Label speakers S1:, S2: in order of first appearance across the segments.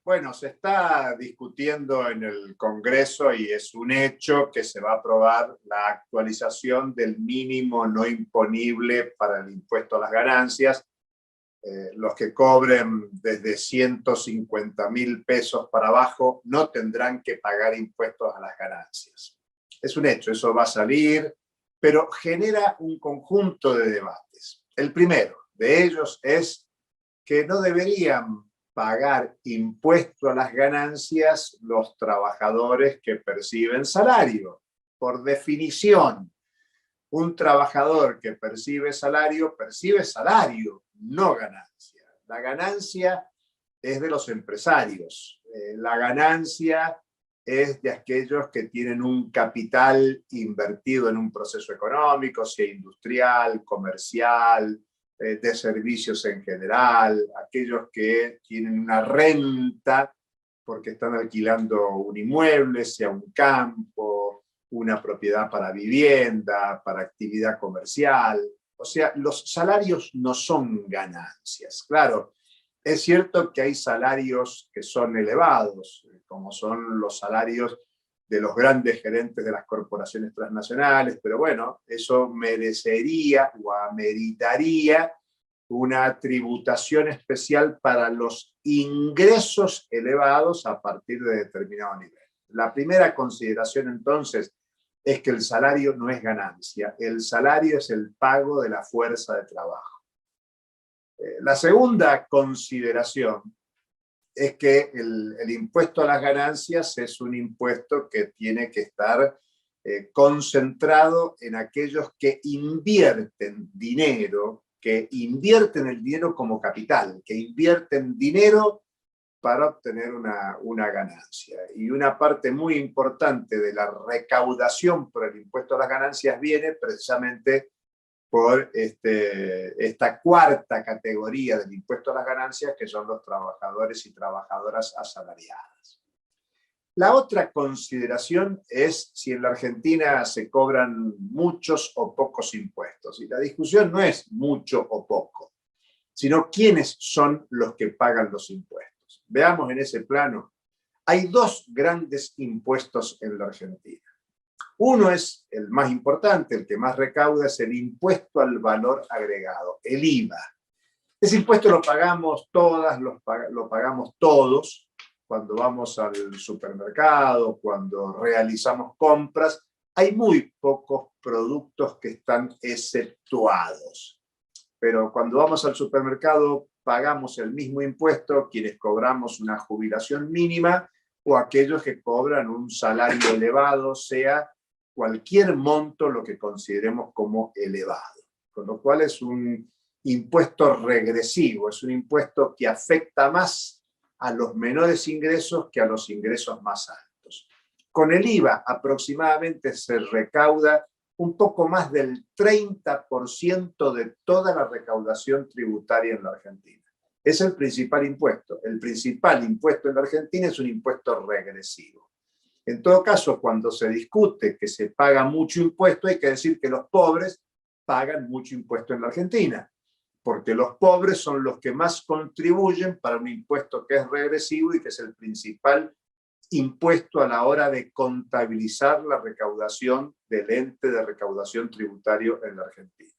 S1: Bueno, se está discutiendo en el Congreso y es un hecho que se va a aprobar la actualización del mínimo no imponible para el impuesto a las ganancias. Los que cobren desde 150.000 pesos para abajo no tendrán que pagar impuestos a las ganancias. Es un hecho, eso va a salir, pero genera un conjunto de debates. El primero de ellos es que no deberían pagar impuesto a las ganancias los trabajadores que perciben salario. Por definición, un trabajador que percibe salario, no ganancia. La ganancia es de los empresarios. La ganancia es de aquellos que tienen un capital invertido en un proceso económico, sea industrial, comercial, de servicios en general, aquellos que tienen una renta porque están alquilando un inmueble, sea un campo, una propiedad para vivienda, para actividad comercial. O sea, los salarios no son ganancias. Claro, es cierto que hay salarios que son elevados, como son los salarios de los grandes gerentes de las corporaciones transnacionales, pero bueno, eso merecería o ameritaría una tributación especial para los ingresos elevados a partir de determinado nivel. La primera consideración entonces es que el salario no es ganancia, el salario es el pago de la fuerza de trabajo. La segunda consideración es que el impuesto a las ganancias es un impuesto que tiene que estar concentrado en aquellos que invierten dinero, que invierten el dinero como capital, que invierten dinero para obtener una ganancia. Y una parte muy importante de la recaudación por el impuesto a las ganancias viene precisamente por esta cuarta categoría del impuesto a las ganancias, que son los trabajadores y trabajadoras asalariadas. La otra consideración es si en la Argentina se cobran muchos o pocos impuestos. Y la discusión no es mucho o poco, sino quiénes son los que pagan los impuestos. Veamos en ese plano. Hay dos grandes impuestos en la Argentina. Uno es el más importante, el que más recauda, es el impuesto al valor agregado, el IVA. Ese impuesto lo pagamos todas, lo pagamos todos cuando vamos al supermercado, cuando realizamos compras. Hay muy pocos productos que están exceptuados. Pero cuando vamos al supermercado pagamos el mismo impuesto quienes cobramos una jubilación mínima o aquellos que cobran un salario elevado, sea cualquier monto lo que consideremos como elevado. Con lo cual es un impuesto regresivo, es un impuesto que afecta más a los menores ingresos que a los ingresos más altos. Con el IVA aproximadamente se recauda un poco más del 30% de toda la recaudación tributaria en la Argentina. Es el principal impuesto. El principal impuesto en la Argentina es un impuesto regresivo. En todo caso, cuando se discute que se paga mucho impuesto, hay que decir que los pobres pagan mucho impuesto en la Argentina, porque los pobres son los que más contribuyen para un impuesto que es regresivo y que es el principal impuesto a la hora de contabilizar la recaudación del ente de recaudación tributario en la Argentina.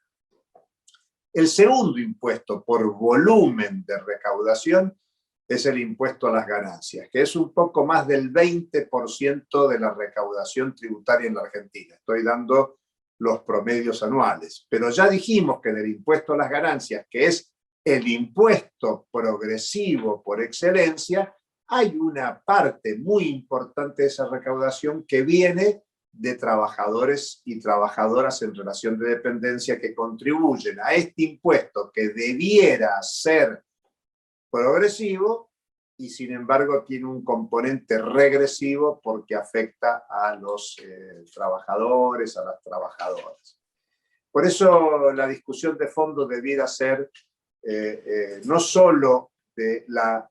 S1: El segundo impuesto por volumen de recaudación es el impuesto a las ganancias, que es un poco más del 20% de la recaudación tributaria en la Argentina. Estoy dando los promedios anuales. Pero ya dijimos que del impuesto a las ganancias, que es el impuesto progresivo por excelencia, hay una parte muy importante de esa recaudación que viene de trabajadores y trabajadoras en relación de dependencia que contribuyen a este impuesto que debiera ser progresivo y sin embargo tiene un componente regresivo porque afecta a los trabajadores, a las trabajadoras. Por eso la discusión de fondo debiera ser no solo de la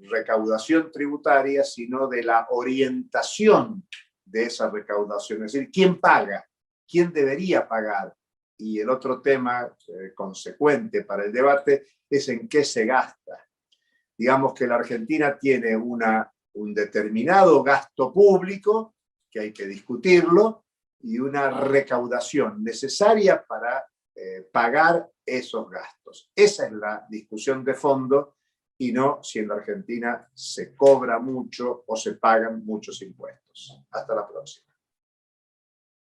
S1: recaudación tributaria, sino de la orientación de esa recaudación. Es decir, ¿quién paga? ¿Quién debería pagar? Y el otro tema consecuente para el debate es en qué se gasta. digamos que la Argentina tiene un determinado gasto público, que hay que discutirlo, y una recaudación necesaria para pagar esos gastos. Esa es la discusión de fondo, y no si en la Argentina se cobra mucho o se pagan muchos impuestos. Hasta la próxima.